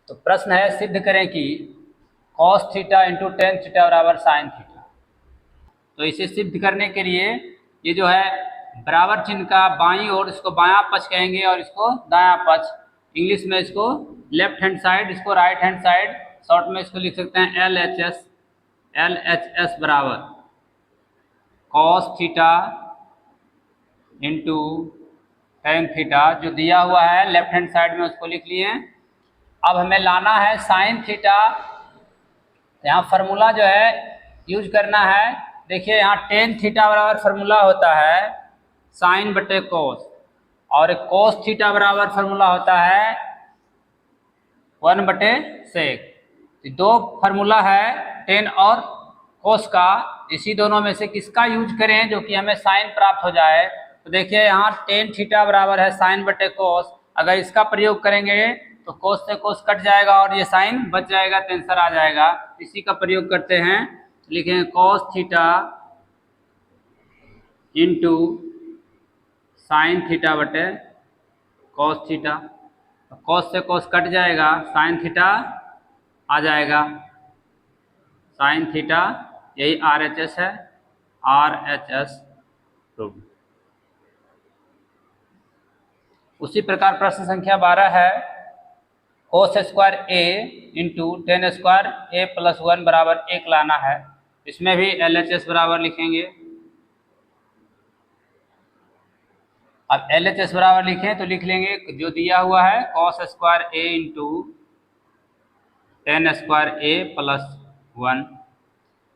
तो प्रश्न है सिद्ध करें कि cos theta into tan theta बराबर साइन थीटा। तो इसे सिद्ध करने के लिए ये जो है बराबर चिन्ह का बाईं ओर इसको बायां पक्ष कहेंगे और इसको दायां पक्ष, इंग्लिश में इसको लेफ्ट हैंड साइड, इसको राइट हैंड साइड, शॉर्ट में इसको लिख सकते हैं एल एच एस बराबर cos theta into tan theta. जो दिया हुआ है लेफ्ट हैंड साइड में उसको लिख लिए। अब हमें लाना है साइन थीटा। यहाँ फार्मूला जो है यूज करना है। देखिए यहाँ टेन थीटा बराबर फार्मूला होता है साइन बटे कोस, और कोस थीटा बराबर फार्मूला होता है 1 बटे सेक। दो फार्मूला है टेन और कोस का, इसी दोनों में से किसका यूज करें जो कि हमें साइन प्राप्त हो जाए। तो देखिए यहाँ टेन थीटा बराबर है साइन बटे कोस, अगर इसका प्रयोग करेंगे तो कोस से कोस कट जाएगा और ये साइन बच जाएगा, तो आंसर आ जाएगा। इसी का प्रयोग करते हैं, लिखेंगे cos theta into sine theta बटे कोस थीटा। कोस से कोस कट जाएगा, साइन थीटा आ जाएगा, साइन थीटा, यही आर एच एस है, आर एच एस प्रूव्ड। उसी प्रकार प्रश्न संख्या 12 है cos square A into ten square A plus 1 बराबर 1 लाना है। इसमें भी एल एच एस बराबर लिखेंगे। अब एल एच एस बराबर लिखें तो लिख लेंगे जो दिया हुआ है cos square A into ten square A plus 1।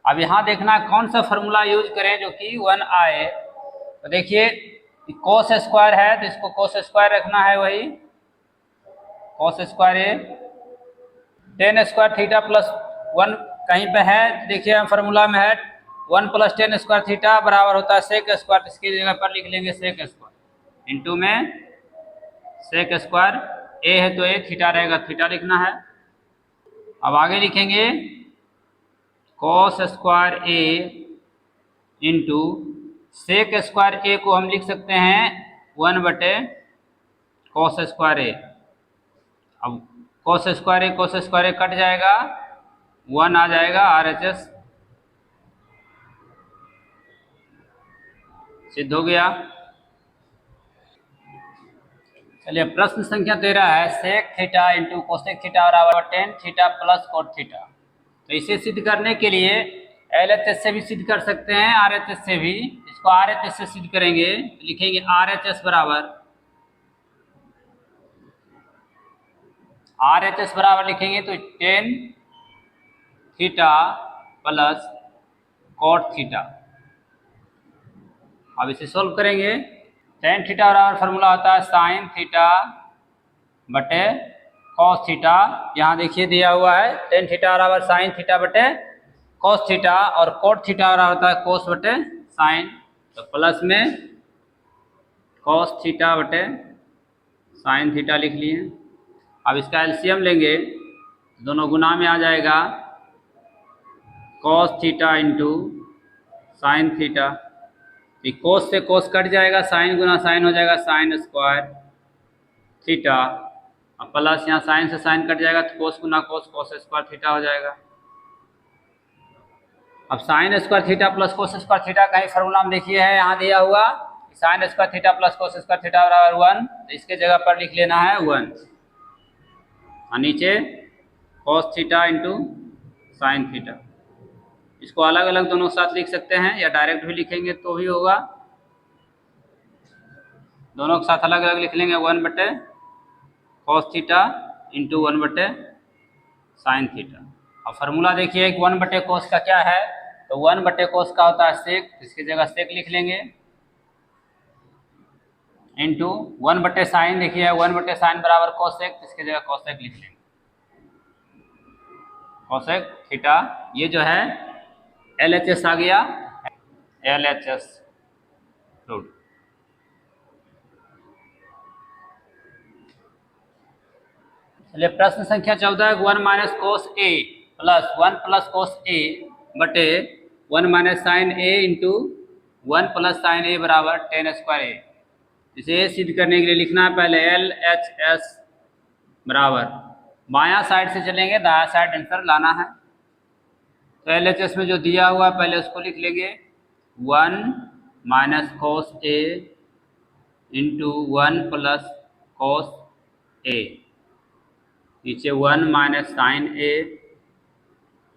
अब यहाँ देखना कौन सा फॉर्मूला यूज करें जो कि 1 आए। तो देखिए कॉस स्क्वायर है तो इसको कॉस स्क्वायर रखना है, वही कॉस स्क्वायर ए, टेन स्क्वायर थीटा प्लस 1 कहीं पे है, देखिए हम फार्मूला में है 1 प्लस टेन स्क्वायर थीटा बराबर होता है सेक स्क्वायर, इसकी जगह पर लिख लेंगे सेक स्क्वायर, इंटू में सेक स्क्वायर, ए है तो ए, थीटा रहेगा थीटा लिखना है। अब आगे लिखेंगे cos square A into sec square ए को हम लिख सकते हैं 1 बटे कॉस स्क्वायर ए। अब कॉस स्क्वायर ए कट जाएगा, 1 आ जाएगा, आर एच एस सिद्ध हो गया। चलिए प्रश्न संख्या 13 है sec theta into cosec theta बराबर tan theta plus cot theta. तो इसे सिद्ध करने के लिए एल एच एस से भी सिद्ध कर सकते हैं, आर एच एस से भी। इसको आर एच एस से सिद्ध करेंगे, लिखेंगे आर एच एस बराबर लिखेंगे तो ten theta plus cot theta. अब इसे सोल्व करेंगे, टेन थीटा बराबर फार्मूला होता है साइन थीटा बटे कॉस थीटा। यहाँ देखिए दिया हुआ है टेन थीटा बराबर साइन थीटा बटे कॉस थीटा, और कोट थीटा बराबर होता है कोस बटे साइन, तो प्लस में कॉस थीटा बटे साइन थीटा लिख लिए। अब इसका एलसीएम लेंगे, दोनों गुना में आ जाएगा, cos theta into sine theta, cos से कोस कट जाएगा, साइन गुना साइन हो जाएगा साइन स्क्वायर थीटा, अब प्लस यहाँ साइन से साइन कट जाएगा तो कोस गुना कोस कोस स्क्वायर थीटा हो जाएगा। अब sign square theta plus cos square theta का ही फार्मूला हम देखिए है यहाँ दिया हुआ, sign square theta plus cos square theta बराबर 1, तो इसके जगह पर लिख लेना है 1, और नीचे cos theta into sine theta. इसको अलग अलग दोनों साथ लिख सकते हैं या डायरेक्ट भी लिखेंगे तो भी होगा, दोनों के साथ अलग अलग लिख लेंगे 1 बटे कॉस थीटा इंटू 1 बटे साइन थीटा। अब फार्मूला देखिए 1 बटे कोस का क्या है, तो 1 बटे कोस का होता है सेक, इसकी जगह सेक लिख लेंगे, इंटू 1 बटे साइन, देखिए 1 बटे साइन बराबर कोसेक, इसकी जगह कोसेक लिख लेंगे, कोसेक थीटा। ये जो है एल एच एस आ गया, एल एच एस प्रूव्ड। चलिए प्रश्न संख्या 14 1 माइनस कोस ए प्लस 1 प्लस कोस ए बटे 1 माइनस साइन ए इंटू 1 प्लस साइन ए बराबर टेन स्क्वायर ए। इसे सिद्ध करने के लिए लिखना है पहले एल एच एस बराबर बायां साइड से चलेंगे, दायां साइड आंसर लाना है। तो LHS में जो दिया हुआ पहले उसको लिख लेंगे, 1 minus cos A into 1 plus cos ए, नीचे 1 माइनस साइन ए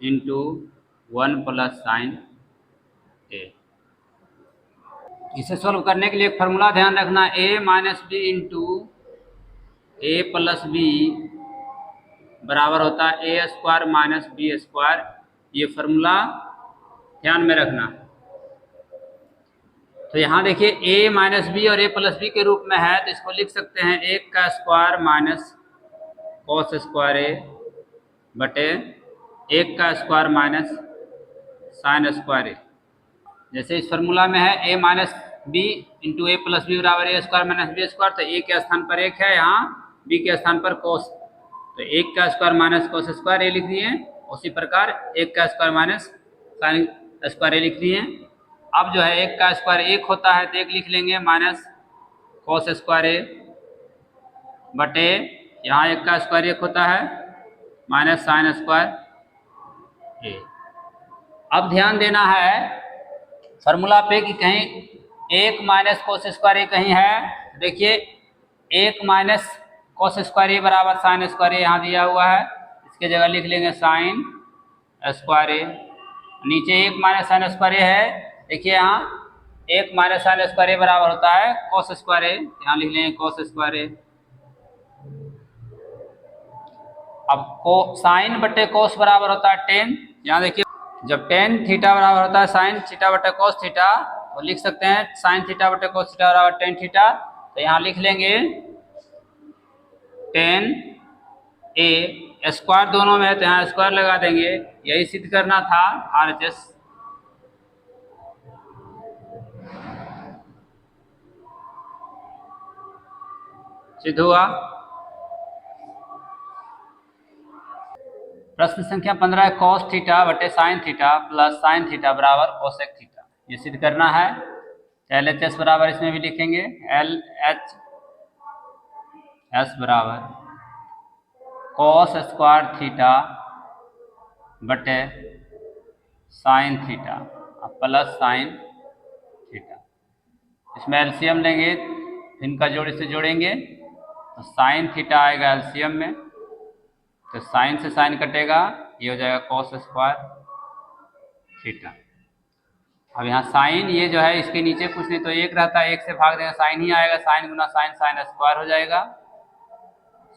इंटू 1 प्लस साइन ए। इसे सॉल्व करने के लिए एक फार्मूला ध्यान रखना, a minus B into A plus B बराबर होता है A square minus B square. ये फार्मूला ध्यान में रखना। तो यहाँ देखिए a माइनस बी और a प्लस बी के रूप में है, तो इसको लिख सकते हैं 1 का square minus cos square A बटे 1 का square minus sine square A. जैसे इस फार्मूला में है a minus B into A plus B बराबर A square minus B square, तो a के स्थान पर 1 है, यहाँ b के स्थान पर कोस, तो 1 का square minus cos square A लिख दिए। उसी प्रकार 1 का square minus sine square A लिख दिए। अब जो है 1 का स्क्वायर 1 होता है, तो 1 लिख लेंगे माइनस कोस स्क्वायर ए बटे यहाँ 1 का स्क्वायर 1 होता है माइनस साइन स्क्वायर ए। अब ध्यान देना है फार्मूला पे कि कहीं 1 माइनस कोस स्क्वायर ए कहीं है। देखिए 1 माइनस कोस स्क्वायर ए बराबर साइन स्क्वायर ए यहाँ दिया हुआ है, इसके जगह लिख लेंगे साइन स्क्वायर ए। नीचे 1 माइनस साइन स्क्वायर ए है, देखिए यहाँ 1 माइनस साइन स्क्वायर ए बराबर होता है कोस स्क्वायर ए, यहाँ लिख लेंगे कोस स्क्वायर ए। अब को साइन बटे कोस बराबर होता है टेन। यहाँ देखिए जब टेन थीटा बराबर होता है साइन थीटा बटे कोस थीटा, तो लिख सकते हैं साइन थीटा बटे कोस थीटा बराबर टेन थीटा। तो यहाँ लिख लेंगे टेन ए, स्क्वायर दोनों में है तो यहाँ स्क्वायर लगा देंगे। यही सिद्ध करना था RHS। सिद्ध हुआ। प्रश्न संख्या 15 है, कॉस थीटा बटे sine theta plus sine theta बराबर कोसेक थीटा। ये सिद्ध करना है। LHS बराबर इसमें भी लिखेंगे LHS बराबर कॉस स्क्वायर थीटा बटे sine theta plus sine theta. इसमें एलसीएम लेंगे, इनका जोड़ से जोड़ेंगे तो साइन थीटा आएगा एलसीएम में, तो साइन से साइन कटेगा, ये हो जाएगा कॉस स्क्वायर थीटा। अब यहाँ साइन ये जो है इसके नीचे कुछ नहीं तो 1 रहता है, 1 से भाग देंगे साइन ही आएगा, साइन गुना साइन साइन स्क्वायर हो जाएगा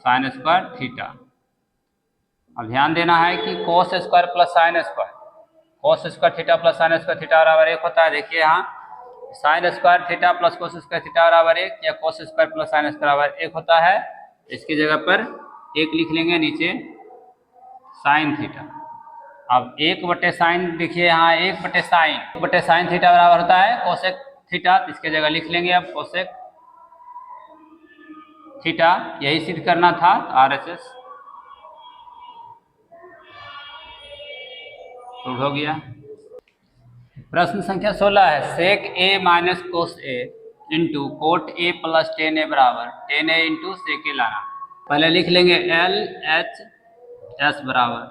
साइन स्क्वायर थीटा। अब ध्यान देना है कि cos square plus sine square, cos square theta plus sine square theta बराबर 1 होता है। देखिए यहाँ sign square theta plus cos square theta बराबर 1 या cos square plus sine square बराबर 1 होता है। इसकी जगह पर 1 लिख लेंगे, नीचे साइन थीटा। अब 1 बटे साइन, देखिए यहाँ 1 बटे साइन थीटा बराबर होता है कोसेक थीटा, तो इसके जगह लिख लेंगे अब कोसेक थीटा। यही सिद्ध करना था RHS प्रूव हो गया। प्रश्न संख्या 16 है, sec A minus cos A into cot A plus tan A बराबर टेन ए इंटू सेक ए लाना। पहले लिख लेंगे LHS बराबर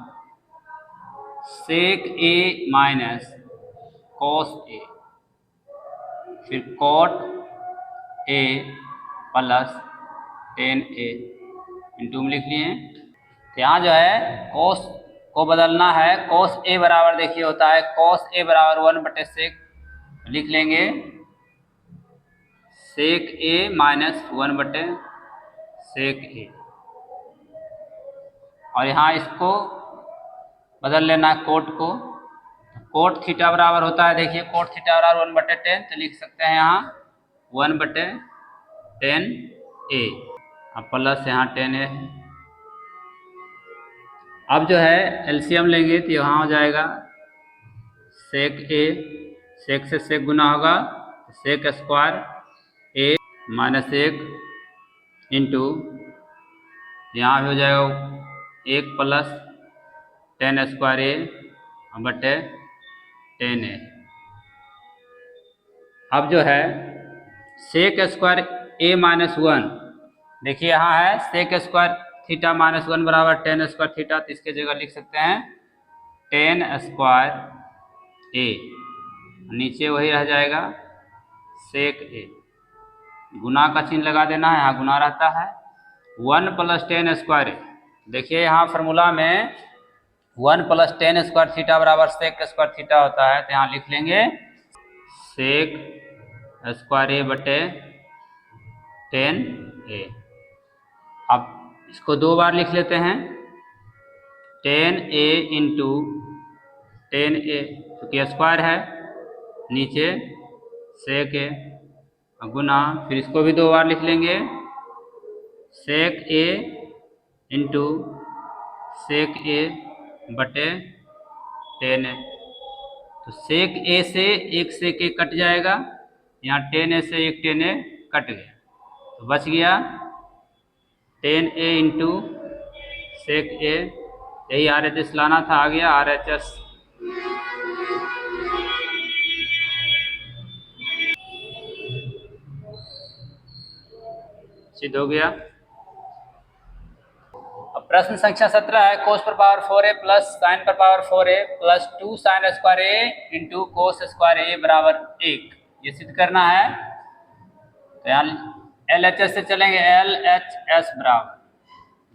सेक ए माइनस कोस ए, फिर coat A plus tan A into में लिख लिए। तो यहाँ जो है कोस को बदलना है, कोस ए बराबर देखिए होता है कोस ए बराबर 1 बटे सेक, लिख लेंगे सेक ए माइनस 1 बटे सेक ए। और यहाँ इसको बदल लेना कोट को, कोट थीटा बराबर होता है, देखिए कोट थीटा बराबर 1 बटे 10, तो लिख सकते हैं यहाँ 1 बटे 10 ए, अब प्लस यहाँ 10 ए है। अब जो है एलसीएम लेंगे तो यहाँ हो जाएगा सेक ए, सेक से सेक गुना होगा sec square A minus 1 into यहाँ भी हो जाएगा 1 प्लस 10 स्क्वायर ए बटे 10 ए। अब जो है सेक स्क्वायर ए माइनस 1, देखिए यहाँ है सेक स्क्वायर थीटा माइनस 1 बराबर टेन स्क्वायर थीटा, तो इसके जगह लिख सकते हैं टेन स्क्वायर ए, नीचे वही रह जाएगा सेक ए, गुना का चिन्ह लगा देना है, यहाँ गुना रहता है 1 प्लस टेन स्क्वायर ए। देखिए यहाँ फार्मूला में 1 प्लस टेन स्क्वायर थीटा बराबर सेक स्क्वायर थीटा होता है, तो यहाँ लिख लेंगे सेक स्क्वायर ए बटे टेन ए। अब इसको दो बार लिख लेते हैं, टेन ए इंटू टेन ए, क्योंकि स्क्वायर है, नीचे सेक ए, गुना, फिर इसको भी दो बार लिख लेंगे सेक ए इंटू सेक ए बटे टेन ए। तो सेक ए से एक सेक ए कट जाएगा, यहाँ टेन ए से एक टेन ए कट गया, तो बच गया टेन ए इंटू सेक ए, यही आर एच एस लाना था, आ गया आर एच एस। सिद्ध हो गया। अब प्रश्न संख्या 17 है, कोस पर पावर 4a प्लस साइन पर power 4a plus 2 sine square A into cos square A बराबर 1, ये सिद्ध करना है। तो यहाँ एल एच एस से चलेंगे, एल एच एस बराबर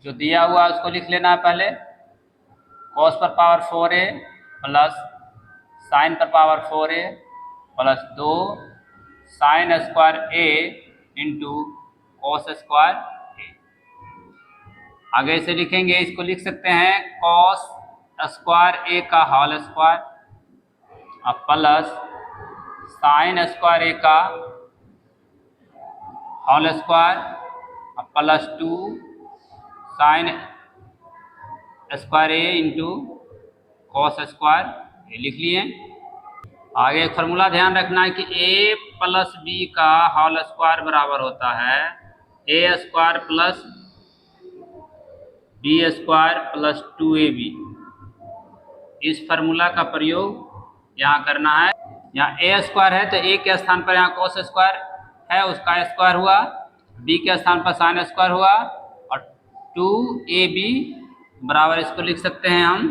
जो दिया हुआ है उसको लिख लेना है पहले, कोस पर पावर 4a प्लस साइन पर power 4a plus 2 sine square A into cos square A. आगे से लिखेंगे, इसको लिख सकते हैं कॉस स्क्वायर ए का होल स्क्वायर अब प्लस साइन स्क्वायर ए का होल स्क्वायर अब plus 2 sine square A into cos square A लिख लिए। आगे एक फार्मूला ध्यान रखना है कि ए प्लस बी का होल स्क्वायर बराबर होता है A square plus B square plus 2ab। इस फार्मूला का प्रयोग यहाँ करना है। यहाँ ए स्क्वायर है तो ए के स्थान पर यहाँ कोस स्क्वायर है, उसका स्क्वायर हुआ, बी के स्थान पर साइन स्क्वायर हुआ, और 2ab बराबर इसको लिख सकते हैं हम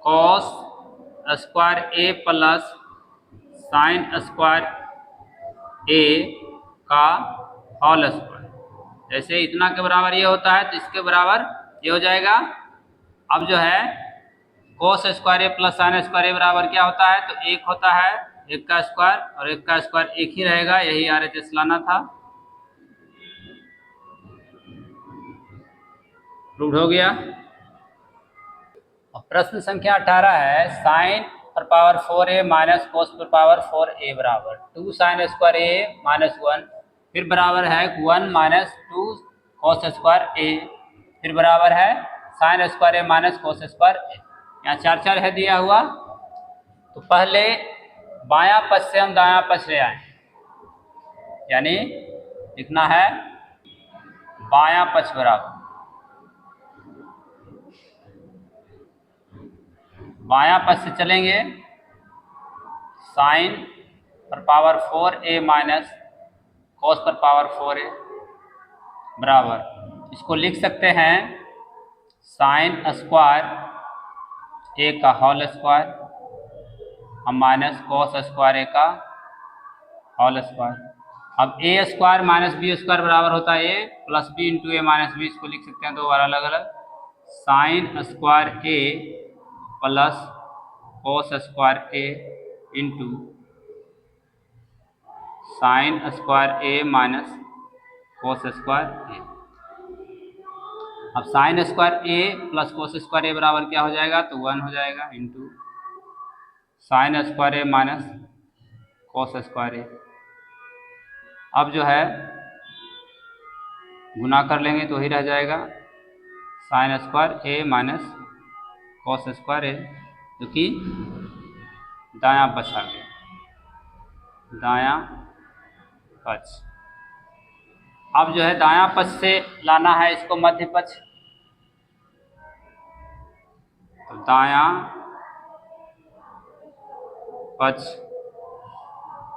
cos square A plus sine square A का होल स्क्वायर। जैसे इतना के बराबर ये होता है तो इसके बराबर ये हो जाएगा। अब जो है cos square A plus sine square A बराबर क्या होता है, तो एक होता है, एक का स्क्वायर और एक का स्क्वायर एक ही रहेगा, यही आर एच एस लाना था। प्रूव हो गया। प्रश्न संख्या 18 है, साइन पर पावर 4a माइनस कोस पर पावर 4a बराबर 2 साइन स्क्वायर ए माइनस 1, फिर बराबर है 1 माइनस 2 कोस स्क्वायर ए, फिर बराबर है sign square A minus cos square ए। यहाँ चार चार है दिया हुआ, तो पहले बायां पक्ष से हम दायां पक्ष ले आए, यानी लिखना है बायां पक्ष बराबर, बायां पक्ष से चलेंगे साइन पर पावर 4a माइनस कोस पर पावर 4a बराबर, इसको लिख सकते हैं साइन स्क्वायर ए का होल स्क्वायर हम माइनस कोस स्क्वायर ए का होल स्क्वायर। अब ए स्क्वायर माइनस बी स्क्वायर बराबर होता है A plus B into A minus B, इसको लिख सकते हैं दो बार अलग अलग, sign square A plus cos square A into sine square A minus cos square ए। अब sign square A plus cos square A बराबर क्या हो जाएगा, तो 1 हो जाएगा into sine square A minus cos square ए। अब जो है गुना कर लेंगे तो वही रह जाएगा sine square A minus cos square ए, जो कि दायां पक्ष आ गया, दायां पक्ष। अब जो है दायां पक्ष से लाना है इसको मध्य पक्ष, तो दायां पक्ष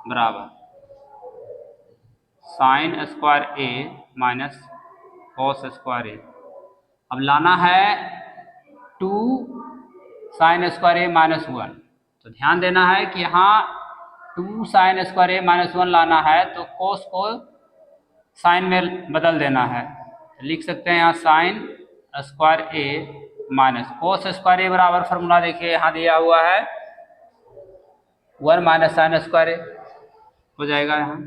बराबर sign square A minus cos square ए अब लाना है 2 साइन स्क्वायर ए माइनस 1। तो ध्यान देना है कि यहाँ 2 साइन स्क्वायर ए माइनस 1 लाना है तो कोस को साइन में बदल देना है। तो लिख सकते हैं यहाँ sign square A minus cos square A बराबर फॉर्मूला देखिए यहाँ दिया हुआ है 1 माइनस साइन स्क्वायर ए हो जाएगा, यहाँ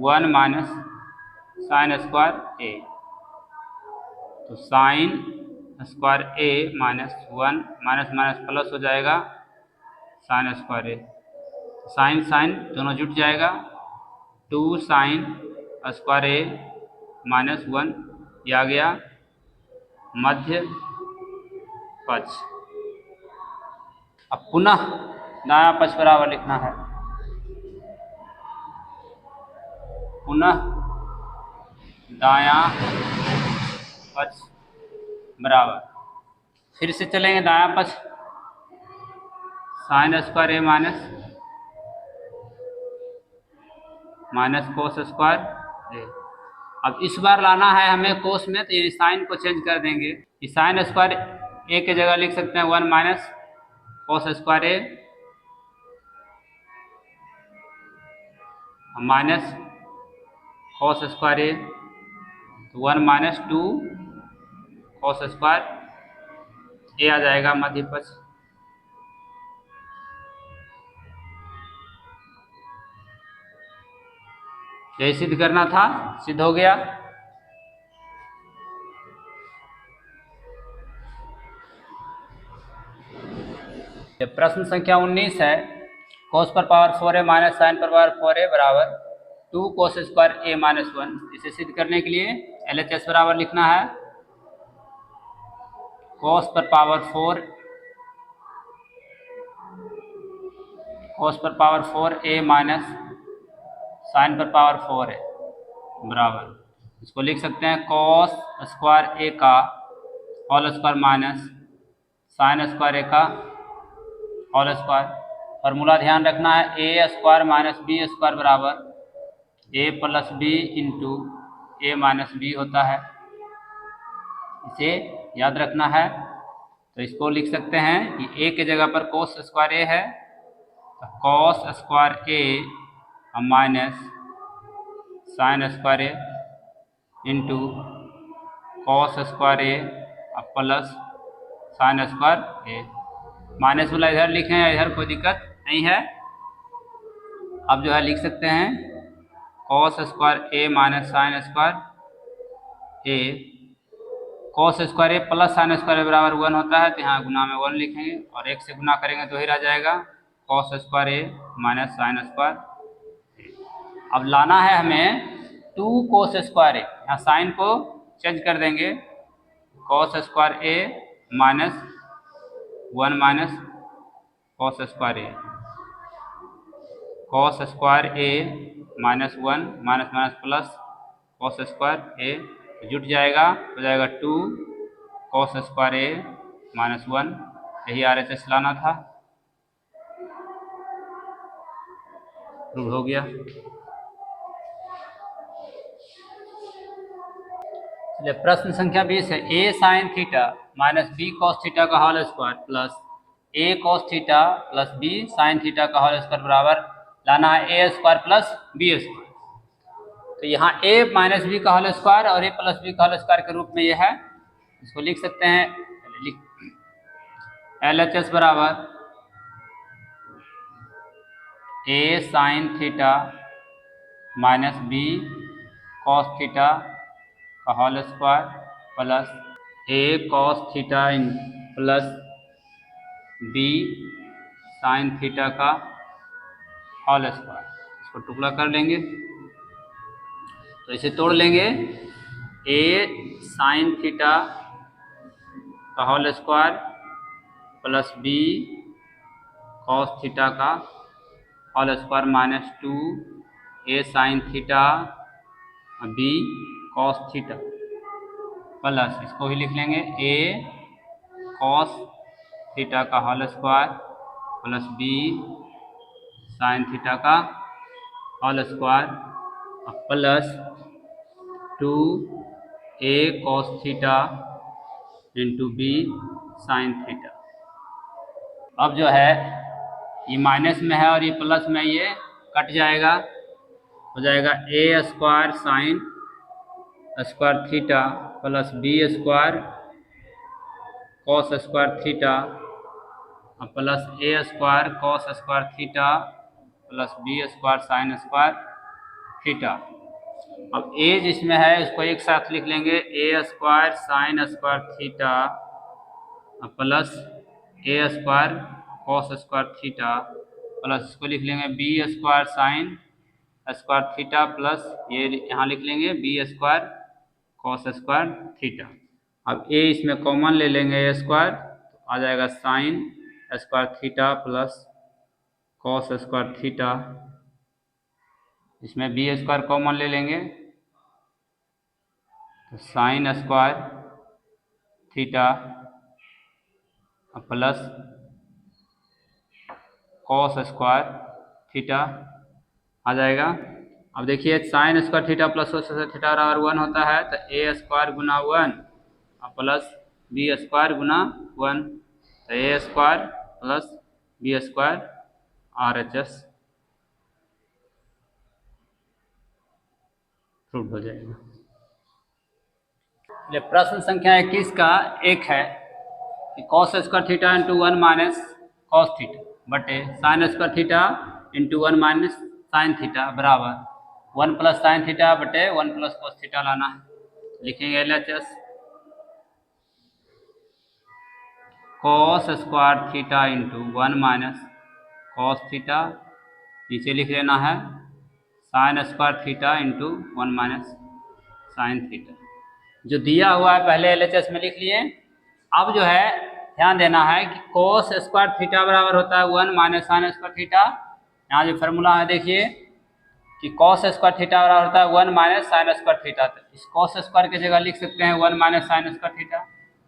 1 माइनस साइन स्क्वायर ए। तो sine square A minus 1 minus minus plus हो जाएगा साइन स्क्वायर ए। साइन साइन दोनों जुट जाएगा 2 साइन स्क्वायर ए माइनस 1 ये आ गया मध्य पक्ष। अब पुनः दायां पक्ष बराबर लिखना है, पुनः दायां पक्ष बराबर। फिर से चलेंगे दायां पक्ष sign square A minus minus cos square ए। अब इस बार लाना है हमें कोस में, तो ये साइन को चेंज कर देंगे। ये साइन स्क्वायर ए की जगह लिख सकते हैं 1 minus cos square A minus cos square ए, तो 1 माइनस 2 कोस स्क्वायर ए आ जाएगा मध्य पक्ष। यही सिद्ध करना था, सिद्ध हो गया। प्रश्न संख्या 19 है कोस पर पावर 4a माइनस साइन पर पावर 4a बराबर 2 कोस स्क्वायर ए माइनस 1। इसे सिद्ध करने के लिए LHS बराबर लिखना है कोस पर पावर 4a माइनस साइन पर पावर 4a बराबर, इसको लिख सकते हैं कॉस स्क्वायर ए का whole square minus sine square A का होल स्क्वायर। फॉर्मूला ध्यान रखना है A square minus B square बराबर A plus B into A minus B होता है, इसे याद रखना है। तो इसको लिख सकते हैं कि ए के जगह पर कोस स्क्वायर ए है, तो cos square A minus sine square A into cos square A plus sine square A. Minus वाला इधर लिखें या इधर कोई दिक्कत नहीं है। अब जो है लिख सकते हैं cos square A minus sine square A. Cos square A plus sine square A बराबर 1 होता है, तो यहाँ गुना में 1 लिखेंगे और 1 से गुना करेंगे तो ही रह जाएगा cos square A minus sine square ए। अब लाना है हमें 2 कोस स्क्वायर ए, यहाँ साइन को चेंज कर देंगे cos square A minus 1 minus cos square A. Cos square A minus 1 minus minus plus cos square A जुट जाएगा, हो जाएगा 2 कॉस स्क्वायर ए माइनस 1। यही RHS लाना था, प्रूव हो गया। चलिए प्रश्न संख्या 20 है A sine theta minus B cos theta का whole square plus A cos theta plus B sine theta का होल स्क्वायर बराबर लाना है A square plus B square. तो यहाँ ए माइनस बी का होल स्क्वायर और ए प्लस बी का होल स्क्वायर के रूप में ये है, इसको लिख सकते हैं LHS बराबर A sine theta minus B cos theta का whole square plus A cos theta plus B sine theta का होल स्क्वायर। इसको टुकड़ा कर लेंगे तो इसे तोड़ लेंगे ए साइन थीटा का whole square plus B cos theta का whole square minus 2 A sine theta B cos theta plus इसको ही लिख लेंगे ए कॉस थीटा का whole square plus B sine theta का whole square plus 2 A cos theta into B sine theta. अब जो है ये माइनस में है और ये प्लस में, ये कट जाएगा, हो जाएगा A square sine square theta plus B square cos square theta plus A square cos square theta plus B square sine square theta. अब ए जिसमें है उसको एक साथ लिख लेंगे, A square sine square theta plus A square cos square theta plus इसको लिख लेंगे B square sine square theta plus ये यहाँ लिख लेंगे B square cos square theta. अब ए इसमें कॉमन ले लेंगे, ए स्क्वायर तो आ जाएगा sine square theta plus cos square theta, इसमें बी स्क्वायर कॉमन ले लेंगे तो sine square theta plus cos square theta आ जाएगा। अब देखिए sine square theta plus cos square theta बराबर 1 होता है, तो ए स्क्वायर गुना 1 प्लस बी स्क्वायर गुना 1, तो A square plus B square RHS prove हो जाएगा। प्रश्न संख्या 21 का एक है कि cos square theta into 1 minus cos theta बटे sign square theta into 1 minus sine theta बराबर 1 प्लस साइन थीटा बटे 1 प्लस कॉस थीटा लाना है। लिखेंगे LHS cos square theta into 1 minus cos theta, नीचे लिख लेना है sign square theta into 1 minus sine theta. जो दिया हुआ है पहले LHS में लिख लिए। अब जो है ध्यान देना है कि cos स्क्वायर थीटा बराबर होता है 1 माइनस साइन स्क्वायर थीटा। यहाँ जो फार्मूला है देखिए कि cos स्क्वायर थीटा बराबर होता है 1 माइनस साइन स्क्वायर थीटा। तो इस cos स्क्वायर की जगह लिख सकते हैं 1 माइनस साइन स्क्वायर थीटा,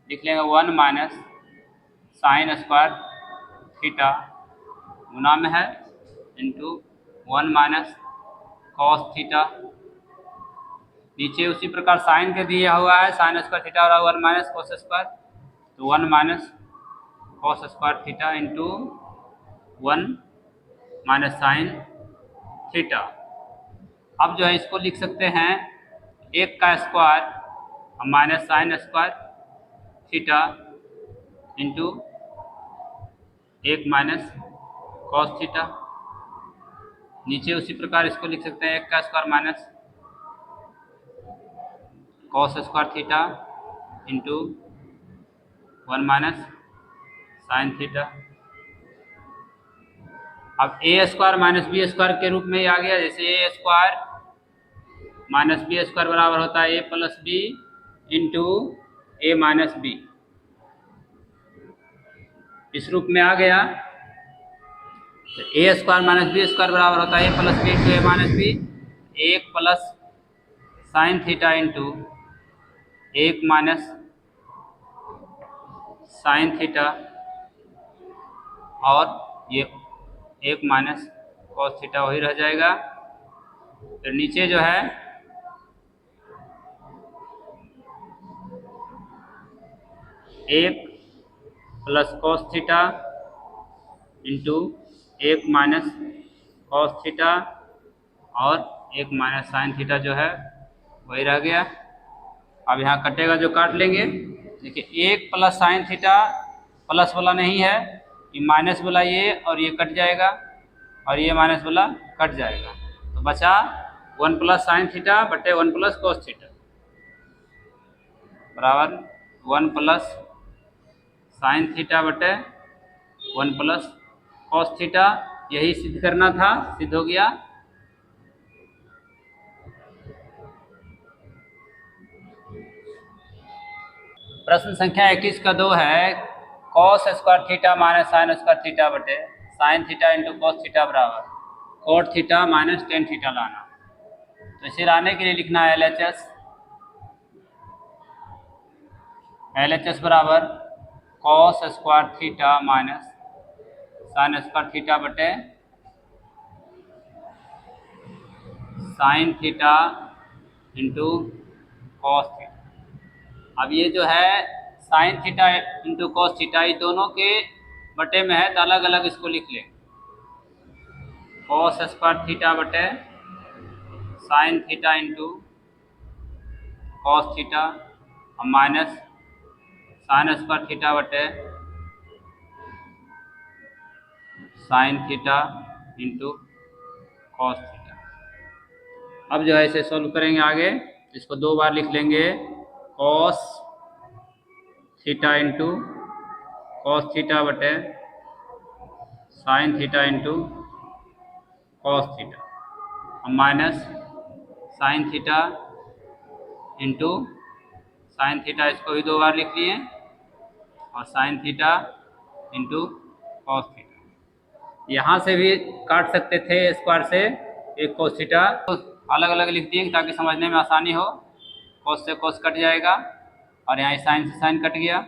लिख लेंगे 1 माइनस साइन स्क्वायर थीटा गुना में है इंटू 1 माइनस कॉस थीटा, नीचे उसी प्रकार साइन के दिया हुआ है साइन स्क्वायर थीटा बराबर 1 माइनस कॉस स्क्वायर, तो 1 minus cos square theta into 1 minus sine theta. अब जो है इसको लिख सकते हैं 1 का square minus sine square theta into 1 minus cos theta, नीचे उसी प्रकार इसको लिख सकते हैं 1 का square minus cos square theta into 1 minus sine theta. अब ए स्क्वायर माइनस बी स्क्वायर के रूप में ही आ गया, जैसे ए स्क्वायर माइनस बी स्क्वायर बराबर होता है A plus B into A minus B, इस रूप में आ गया। तो A square minus B square बराबर होता है A plus B into A minus B, 1 plus sine theta into 1 minus sine theta और ये 1 माइनस कॉस थीटा वही रह जाएगा। फिर नीचे जो है 1 plus cos theta into 1 minus cos theta और 1 माइनस साइन थीटा जो है वही रह गया। अब यहाँ कटेगा जो काट लेंगे। देखिए 1 प्लस साइन थीटा प्लस वाला नहीं है, ये माइनस वाला ये और ये कट जाएगा और ये माइनस वाला कट जाएगा, तो बचा 1 प्लस साइन थीटा बटे 1 प्लस कॉस थीटा बराबर 1 प्लस साइन थीटा बटे 1 प्लस कॉस थीटा। यही सिद्ध करना था, सिद्ध हो गया। प्रश्न संख्या 21 का 2 है cos square theta minus sine square theta बटे sine theta into cos theta बराबर cot theta minus tan theta लाना। तो इसे लाने के लिए लिखना है LHS बराबर cos square theta minus sine square theta बटे sine theta into cos theta. अब ये जो है sine theta into cos theta, ये दोनों के बटे में है तो अलग अलग इसको लिख लें। कॉस स्क्वायर थीटा बटे sine theta into cos theta और माइनस साइन स्क्वायर थीटा बटे sine theta into cos theta. अब जो है इसे सोल्व करेंगे आगे, इसको दो बार लिख लेंगे। Cos theta into cos theta बटे sine theta into cos theta और minus sine theta into sine theta, इसको भी दो बार लिख लिए, और sine theta into cos theta. यहाँ से भी काट सकते थे स्क्वायर से एक कॉस थीटा, तो अलग अलग लिख दिए ताकि समझने में आसानी हो। कॉस से कॉस कट जाएगा और यहाँ साइन से साइन कट गया,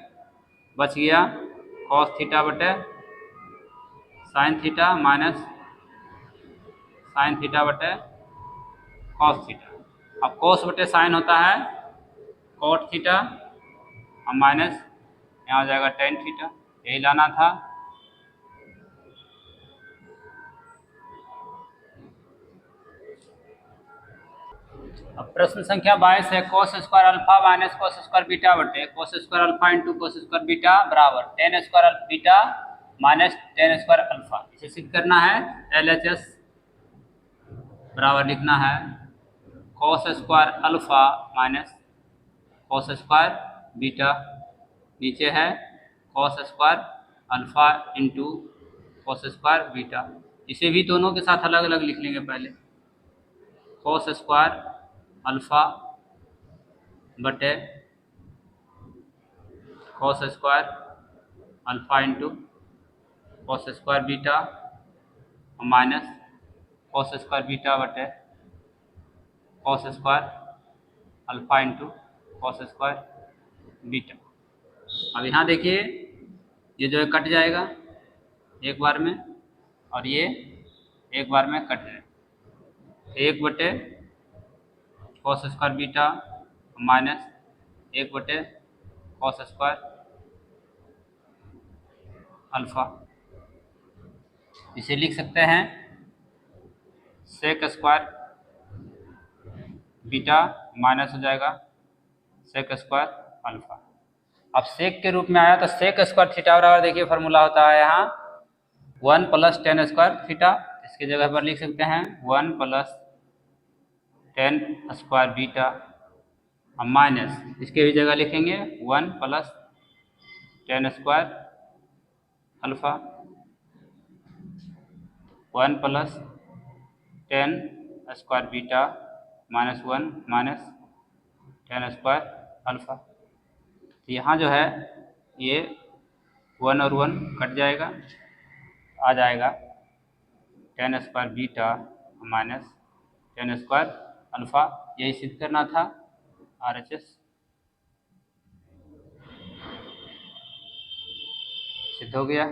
बच गया कॉस थीटा बटे sine theta minus sine theta बटे कॉस थीटा। अब कॉस बटे साइन होता है कॉट थीटा और माइनस यहाँ आ जाएगा टेन थीटा, यही लाना था। अब प्रश्न संख्या 22 है, cos square alpha minus cos square beta बटे cos square alpha into cos square beta बराबर tan square beta minus tan square alpha. इसे सिद्ध करना है। LHS बराबर लिखना है cos square alpha minus cos square beta, नीचे है cos square alpha into cos square beta. इसे भी दोनों के साथ अलग अलग लिख लेंगे। पहले कोस स्क्वायर अल्फा बटे cos square alpha into cos square beta minus cos square beta बटे cos square alpha into cos square beta. अब यहाँ देखिए ये जो है कट जाएगा एक बार में और ये एक बार में कट जाएगा। एक बटे कोस स्क्वायर बीटा माइनस एक बटे कोस स्क्वायर अल्फा। इसे लिख सकते हैं सेक स्क्वायर बीटा माइनस हो जाएगा सेक स्क्वायर अल्फा। अब सेक के रूप में आया तो सेक स्क्वायर थीटा बराबर देखिए फार्मूला होता है यहाँ 1 प्लस टेन स्क्वायर थीटा। इसकी जगह पर लिख सकते हैं 1 प्लस टेन स्क्वायर बीटा और माइनस इसके भी जगह लिखेंगे 1 plus ten square alpha 1 plus ten square beta minus 1 minus tan square alpha. तो यहाँ जो है ये 1 और 1 कट जाएगा, आ जाएगा ten square beta minus tan square alpha. यही सिद्ध करना था। RHS सिद्ध हो गया।